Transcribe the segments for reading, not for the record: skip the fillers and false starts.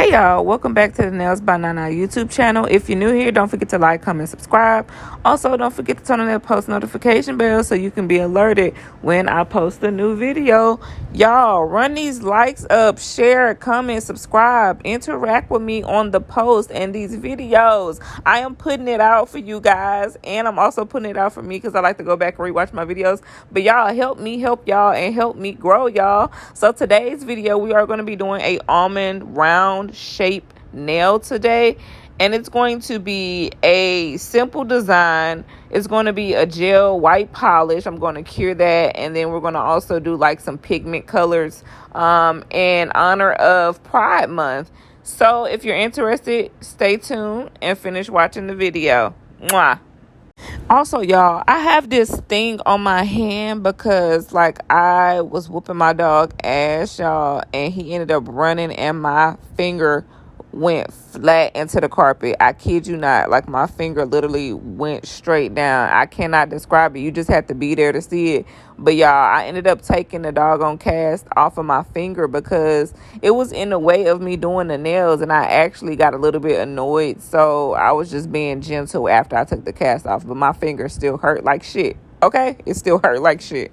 Hey y'all, welcome back to the Nails by Nana YouTube channel. If you're new here, don't forget to like, comment, subscribe. Also, don't forget to turn on that post notification bell so you can be alerted when I post a new video. Y'all, run these likes up, share, comment, subscribe, interact with me on the post and these videos. I am putting it out for you guys, and I'm also putting it out for me because I like to go back and rewatch my videos. But y'all, help me help y'all and help me grow y'all. So today's video, we are going to be doing a almond round shape nail today, and it's going to be a simple design. It's going to be a gel white polish. I'm going to cure that, and then we're going to also do like some pigment colors in honor of Pride Month. So if you're interested, stay tuned and finish watching the video. Mwah. Also, y'all, I have this thing on my hand because, like, I was whooping my dog ass, y'all, and he ended up running and my finger went flat into the carpet. I kid you not. Like, my finger literally went straight down. I cannot describe it. You just have to be there to see it. But, y'all, I ended up taking the doggone cast off of my finger because it was in the way of me doing the nails, and I actually got a little bit annoyed. So I was just being gentle after I took the cast off, but my finger still hurt like shit. Okay? It still hurt like shit.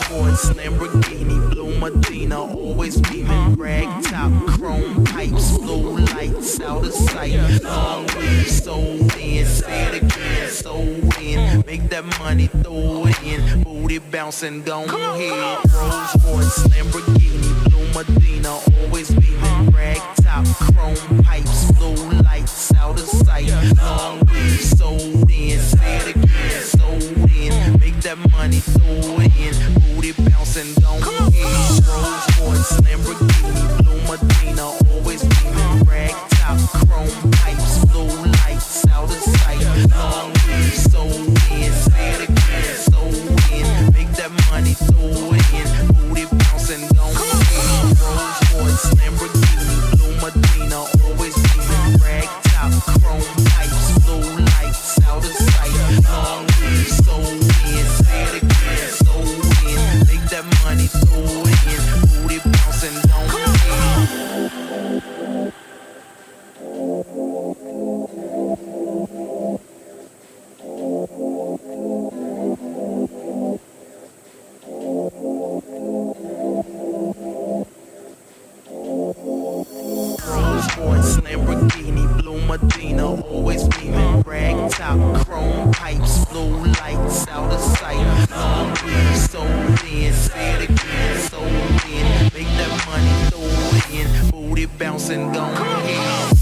Sports, Lamborghini, Blue Medina, always beaming, rag top, chrome pipes, blue lights out of sight. Long weed, sold in, say it again, sold in. Make that money, throw it in, booty bouncing, don't hit. Rolls Royce, Lamborghini, Blue Medina, always beaming, rag top, chrome pipes, blue lights out of sight. Long weed, sold in, say it again, sold in. Make that money, throw it in, booty bouncing, don't hit. Rolls Royce, Lamborghini, Blue Medina, always beaming, rag top, chrome pipes, blue lights out of sight. Long weed, sold in, say it again, sold in. Make that money, throw it in, booty bouncing, don't hit. Rolls Royce, Lamborghini, Blue Medina, always beaming, rag top, chrome pipes, blue lights out of sight. Long weed, sold in, say it again, sold in. Make that money, throw it in, booty bouncing, don't hit. Rolls-Royce, Lamborghini, Blue Medina, always beaming, rag top, chrome pipes, blue lights out of sight. Long weed, sold in, say it again, sold in. Make that money, throw it in, booty bouncing, don't hit.